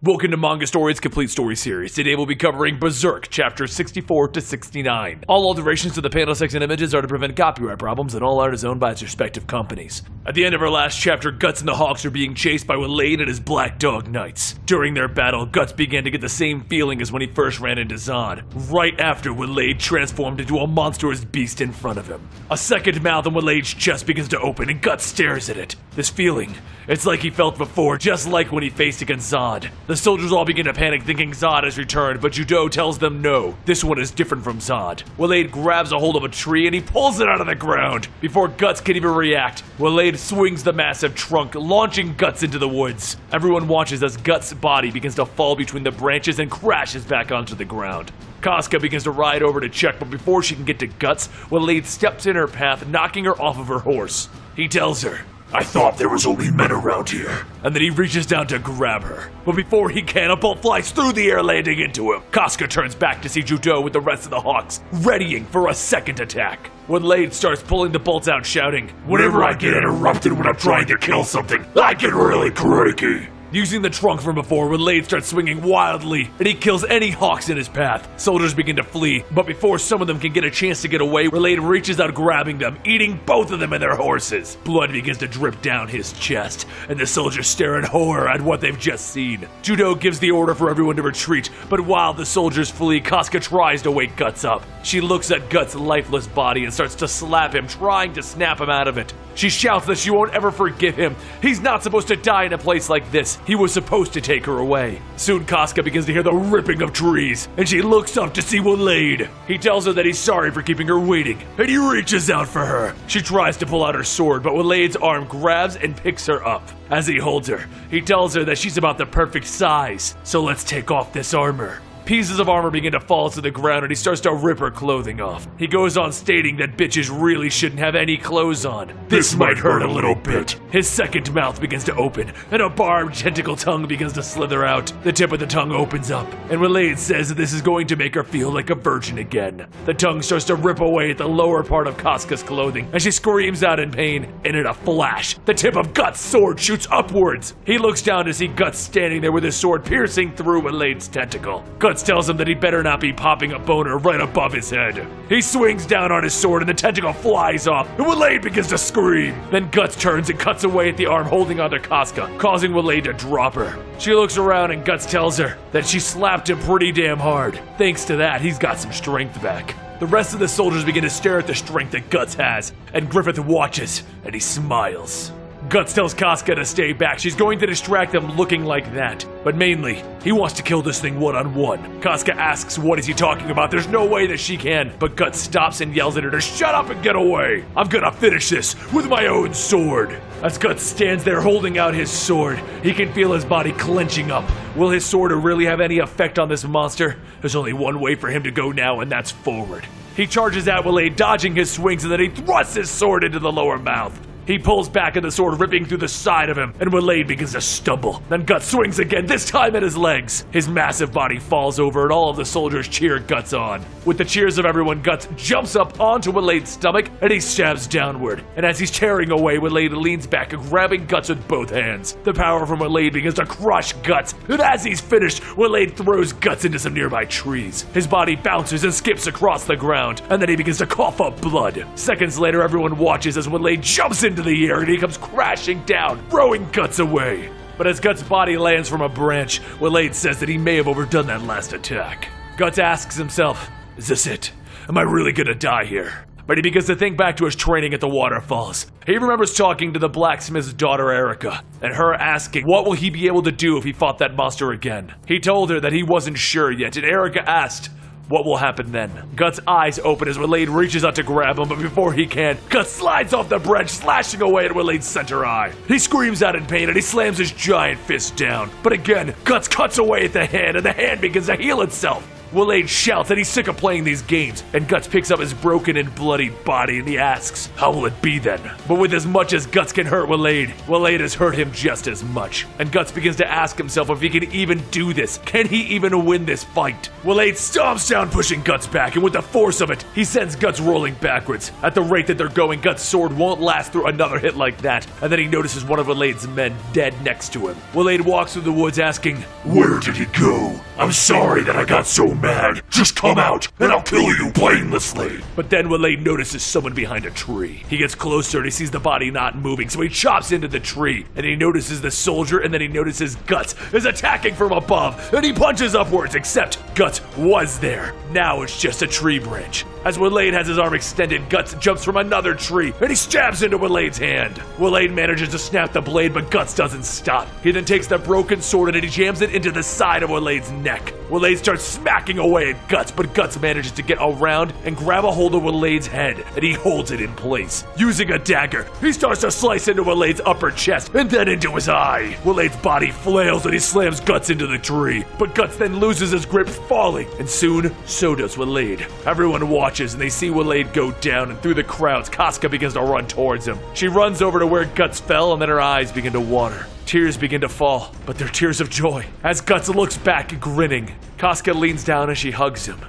Welcome to Mangastorian's complete story series. Today we'll be covering Berserk, chapters 64 to 69. All alterations to the panel text and images are to prevent copyright problems, and all art is owned by its respective companies. At the end of our last chapter, Guts and the Hawks are being chased by Waleed and his Black Dog Knights. During their battle, Guts began to get the same feeling as when he first ran into Zod, right after Waleed transformed into a monstrous beast in front of him. A second mouth in Waleed's chest begins to open, and Guts stares at it. This feeling, it's like he felt before, just like when he faced against Zod. The soldiers all begin to panic, thinking Zod has returned, but Judo tells them no, this one is different from Zod. Waleed grabs a hold of a tree and he pulls it out of the ground. Before Guts can even react, Waleed swings the massive trunk, launching Guts into the woods. Everyone watches as Guts' body begins to fall between the branches and crashes back onto the ground. Casca begins to ride over to check, but before she can get to Guts, Waleed steps in her path, knocking her off of her horse. He tells her, "I thought there was only men around here." And then he reaches down to grab her. But before he can, a bolt flies through the air, landing into him. Casca turns back to see Judo with the rest of the Hawks, readying for a second attack. Waleed starts pulling the bolts out, shouting, "Whenever I get interrupted when I'm trying to kill something, I get really cranky." Using the trunk from before, Waleed starts swinging wildly, and he kills any Hawks in his path. Soldiers begin to flee, but before some of them can get a chance to get away, Waleed reaches out grabbing them, eating both of them and their horses. Blood begins to drip down his chest, and the soldiers stare in horror at what they've just seen. Judo gives the order for everyone to retreat, but while the soldiers flee, Casca tries to wake Guts up. She looks at Guts' lifeless body and starts to slap him, trying to snap him out of it. She shouts that she won't ever forgive him. He's not supposed to die in a place like this. He was supposed to take her away. Soon Casca begins to hear the ripping of trees, and she looks up to see Waleed. He tells her that he's sorry for keeping her waiting, and he reaches out for her. She tries to pull out her sword, but Waleed's arm grabs and picks her up. As he holds her, he tells her that she's about the perfect size, so let's take off this armor. Pieces of armor begin to fall to the ground, and he starts to rip her clothing off. He goes on stating that bitches really shouldn't have any clothes on. This might hurt a little bit. His second mouth begins to open, and a barbed tentacle tongue begins to slither out. The tip of the tongue opens up, and Waleed says that this is going to make her feel like a virgin again. The tongue starts to rip away at the lower part of Casca's clothing, and she screams out in pain, and in a flash, the tip of Guts' sword shoots upwards. He looks down to see Guts standing there with his sword piercing through Waleed's tentacle. Guts tells him that he better not be popping a boner right above his head. He swings down on his sword and the tentacle flies off, and Waleed begins to scream. Then Guts turns and cuts away at the arm holding onto Casca, causing Waleed to drop her. She looks around and Guts tells her that she slapped him pretty damn hard. Thanks to that, he's got some strength back. The rest of the soldiers begin to stare at the strength that Guts has, and Griffith watches, and he smiles. Guts tells Casca to stay back. She's going to distract them looking like that. But mainly, he wants to kill this thing one-on-one. Casca asks what is he talking about. There's no way that she can. But Guts stops and yells at her to shut up and get away. I'm gonna finish this with my own sword. As Guts stands there holding out his sword, he can feel his body clenching up. Will his sword really have any effect on this monster? There's only one way for him to go now, and that's forward. He charges at Waleed, dodging his swings, and then he thrusts his sword into the lower mouth. He pulls back and the sword ripping through the side of him, and Waleed begins to stumble. Then Guts swings again, this time at his legs. His massive body falls over and all of the soldiers cheer Guts on. With the cheers of everyone, Guts jumps up onto Waleed's stomach and he stabs downward. And as he's tearing away, Waleed leans back, grabbing Guts with both hands. The power from Waleed begins to crush Guts, and as he's finished, Waleed throws Guts into some nearby trees. His body bounces and skips across the ground, and then he begins to cough up blood. Seconds later, everyone watches as Waleed jumps into the air and he comes crashing down, throwing Guts away. But as Guts' body lands from a branch, Waleed says that he may have overdone that last attack. Guts asks himself, is this it? Am I really gonna die here? But he begins to think back to his training at the waterfalls. He remembers talking to the blacksmith's daughter Erica, and her asking what will he be able to do if he fought that monster again. He told her that he wasn't sure yet, and Erica asked, what will happen then? Guts' eyes open as Waleed reaches out to grab him, but before he can, Guts slides off the branch, slashing away at Waleed's center eye. He screams out in pain and he slams his giant fist down. But again, Guts cuts away at the hand and the hand begins to heal itself. Waleed shouts that he's sick of playing these games, and Guts picks up his broken and bloodied body and he asks, how will it be then? But with as much as Guts can hurt Waleed, Waleed has hurt him just as much. And Guts begins to ask himself if he can even do this. Can he even win this fight? Waleed stomps down, pushing Guts back, and with the force of it, he sends Guts rolling backwards. At the rate that they're going, Guts' sword won't last through another hit like that, and then he notices one of Waleed's men dead next to him. Waleed walks through the woods asking, where did he go? I'm sorry that I got so mad. Just come out, and I'll kill you painlessly. But then Waleed notices someone behind a tree. He gets closer and he sees the body not moving, so he chops into the tree, and he notices the soldier, and then he notices Guts is attacking from above, and he punches upwards, except Guts was there. Now it's just a tree branch. As Waleed has his arm extended, Guts jumps from another tree, and he stabs into Waleed's hand. Waleed manages to snap the blade, but Guts doesn't stop. He then takes the broken sword and he jams it into the side of Waleed's neck. Waleed starts smacking away at Guts, but Guts manages to get around and grab a hold of Waleed's head, and he holds it in place. Using a dagger, he starts to slice into Waleed's upper chest and then into his eye. Waleed's body flails and he slams Guts into the tree, but Guts then loses his grip, falling, and soon, so does Waleed. Everyone watches and they see Waleed go down, and through the crowds, Casca begins to run towards him. She runs over to where Guts fell, and then her eyes begin to water. Tears begin to fall, but they're tears of joy. As Guts looks back, grinning, Casca leans down and she hugs him.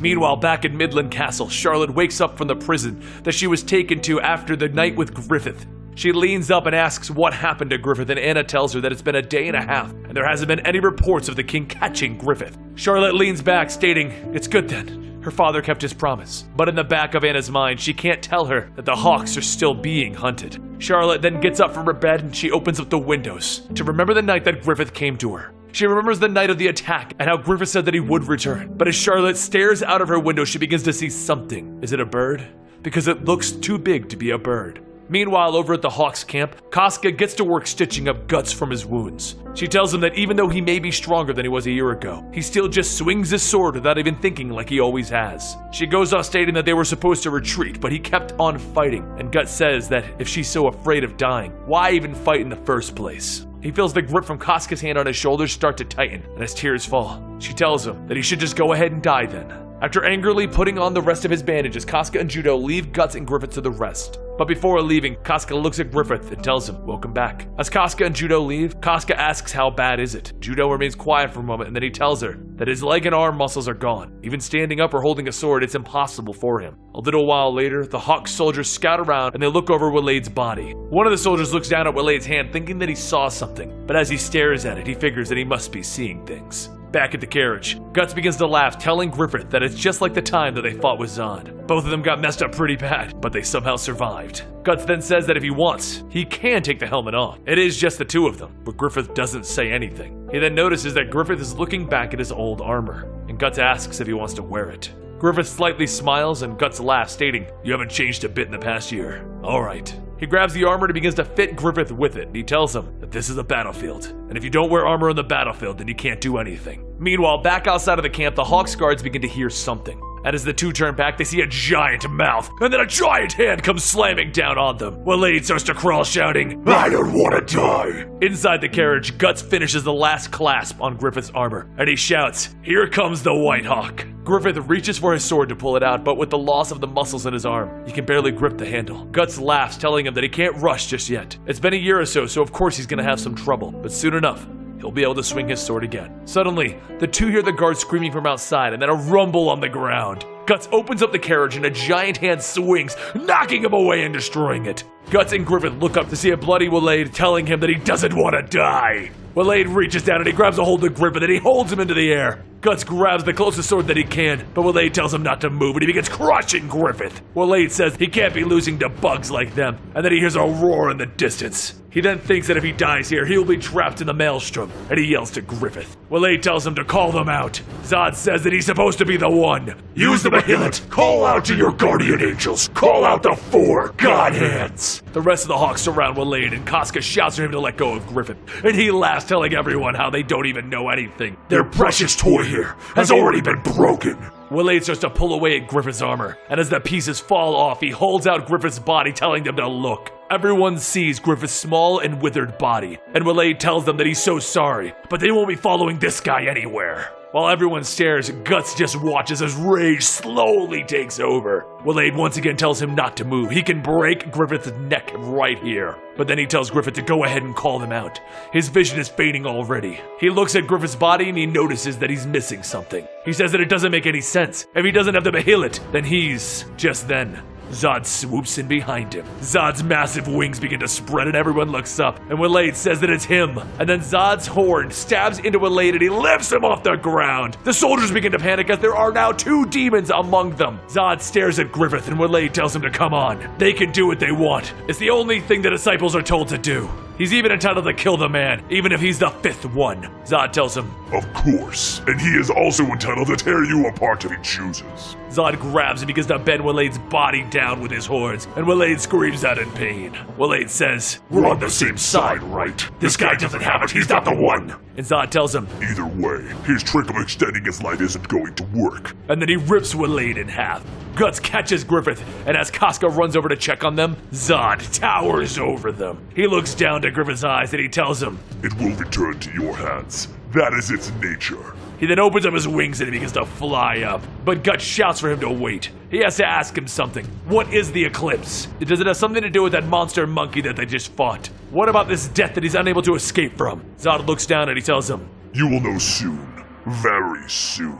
Meanwhile, back in Midland Castle, Charlotte wakes up from the prison that she was taken to after the night with Griffith. She leans up and asks what happened to Griffith, and Anna tells her that it's been a day and a half, and there hasn't been any reports of the king catching Griffith. Charlotte leans back, stating, it's good then. Her father kept his promise. But in the back of Anna's mind, she can't tell her that the hawks are still being hunted. Charlotte then gets up from her bed and she opens up the windows to remember the night that Griffith came to her. She remembers the night of the attack and how Griffith said that he would return. But as Charlotte stares out of her window, she begins to see something. Is it a bird? Because it looks too big to be a bird. Meanwhile, over at the Hawks camp, Casca gets to work stitching up Guts from his wounds. She tells him that even though he may be stronger than he was a year ago, he still just swings his sword without even thinking like he always has. She goes off stating that they were supposed to retreat, but he kept on fighting, and Guts says that if she's so afraid of dying, why even fight in the first place? He feels the grip from Casca's hand on his shoulders start to tighten, and his tears fall. She tells him that he should just go ahead and die then. After angrily putting on the rest of his bandages, Casca and Judo leave Guts and Griffith to the rest. But before leaving, Casca looks at Griffith and tells him, welcome back. As Casca and Judo leave, Casca asks how bad is it. Judo remains quiet for a moment and then he tells her that his leg and arm muscles are gone. Even standing up or holding a sword, it's impossible for him. A little while later, the Hawk soldiers scout around and they look over Waleed's body. One of the soldiers looks down at Waleed's hand thinking that he saw something, but as he stares at it, he figures that he must be seeing things. Back at the carriage, Guts begins to laugh, telling Griffith that it's just like the time that they fought with Zod. Both of them got messed up pretty bad, but they somehow survived. Guts then says that if he wants, he can take the helmet off. It is just the two of them, but Griffith doesn't say anything. He then notices that Griffith is looking back at his old armor, and Guts asks if he wants to wear it. Griffith slightly smiles and Guts laughs, stating, you haven't changed a bit in the past year. Alright. He grabs the armor and begins to fit Griffith with it, and he tells him that this is a battlefield, and if you don't wear armor on the battlefield, then you can't do anything. Meanwhile, back outside of the camp, the Hawks guards begin to hear something. And as the two turn back, they see a giant mouth, and then a giant hand comes slamming down on them. Waleed starts to crawl, shouting, I don't want to die. Inside the carriage, Guts finishes the last clasp on Griffith's armor, and he shouts, here comes the White Hawk. Griffith reaches for his sword to pull it out, but with the loss of the muscles in his arm, he can barely grip the handle. Guts laughs, telling him that he can't rush just yet. It's been a year or so of course he's gonna have some trouble, but soon enough, he'll be able to swing his sword again. Suddenly, the two hear the guards screaming from outside and then a rumble on the ground. Guts opens up the carriage and a giant hand swings, knocking him away and destroying it. Guts and Griffith look up to see a bloody Waleed telling him that he doesn't want to die. Waleed reaches down and he grabs a hold of Griffith and he holds him into the air. Guts grabs the closest sword that he can, but Waleed tells him not to move and he begins crushing Griffith. Waleed says he can't be losing to bugs like them, and then he hears a roar in the distance. He then thinks that if he dies here, he'll be trapped in the maelstrom, and he yells to Griffith. Waleed tells him to call them out. Zod says that he's supposed to be the one. Use the Mahillet! Call out to your guardian angels! Call out the 4 god hands! The rest of the Hawks surround Waleed, and Casca shouts for him to let go of Griffith, and he laughs, telling everyone how they don't even know anything. Their precious toy here has already been broken. Waleed starts to pull away at Griffith's armor, and as the pieces fall off, he holds out Griffith's body, telling them to look. Everyone sees Griffith's small and withered body, and Waleed tells them that he's so sorry, but they won't be following this guy anywhere. While everyone stares, Guts just watches as rage slowly takes over. Waleed once again tells him not to move. He can break Griffith's neck right here. But then he tells Griffith to go ahead and call them out. His vision is fading already. He looks at Griffith's body and he notices that he's missing something. He says that it doesn't make any sense. If he doesn't have the Behelit, then he's... Just then, Zod swoops in behind him. Zod's massive wings begin to spread and everyone looks up, and Waleed says that it's him. And then Zod's horn stabs into Waleed and he lifts him off the ground. The soldiers begin to panic as there are now 2 demons among them. Zod stares at Griffith and Waleed tells him to come on. They can do what they want. It's the only thing the disciples are told to do. He's even entitled to kill the man, even if he's the 5th one. Zod tells him, Of course, and he is also entitled to tear you apart if he chooses. Zod grabs and begins to bend Waleed's body down with his horns, and Waleed screams out in pain. Waleed says, We're on the same side, right? This guy doesn't have it, he's not the one. And Zod tells him, Either way, his trick of extending his life isn't going to work. And then he rips Waleed in half. Guts catches Griffith, and as Casca runs over to check on them, Zod towers over them. He looks down to Griffith's eyes and he tells him, It will return to your hands. That is its nature. He then opens up his wings and he begins to fly up. But Guts shouts for him to wait. He has to ask him something. What is the eclipse? Does it have something to do with that monster monkey that they just fought? What about this death that he's unable to escape from? Zod looks down and he tells him, You will know soon. Very soon.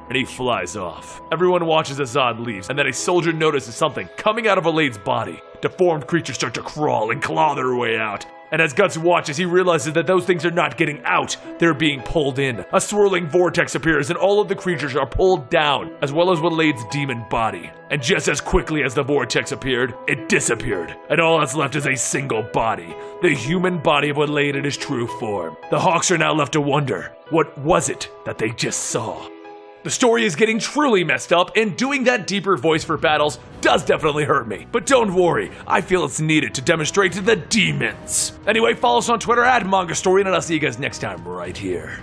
And he flies off. Everyone watches as Zod leaves, and then a soldier notices something coming out of Waleed's body. Deformed creatures start to crawl and claw their way out. And as Guts watches, he realizes that those things are not getting out, they're being pulled in. A swirling vortex appears and all of the creatures are pulled down, as well as Waleed's demon body. And just as quickly as the vortex appeared, it disappeared. And all that's left is a single body. The human body of Waleed in his true form. The Hawks are now left to wonder, what was it that they just saw? The story is getting truly messed up, and doing that deeper voice for battles does definitely hurt me. But don't worry, I feel it's needed to demonstrate to the demons. Anyway, follow us on Twitter at Mangastorian, and I'll see you guys next time right here.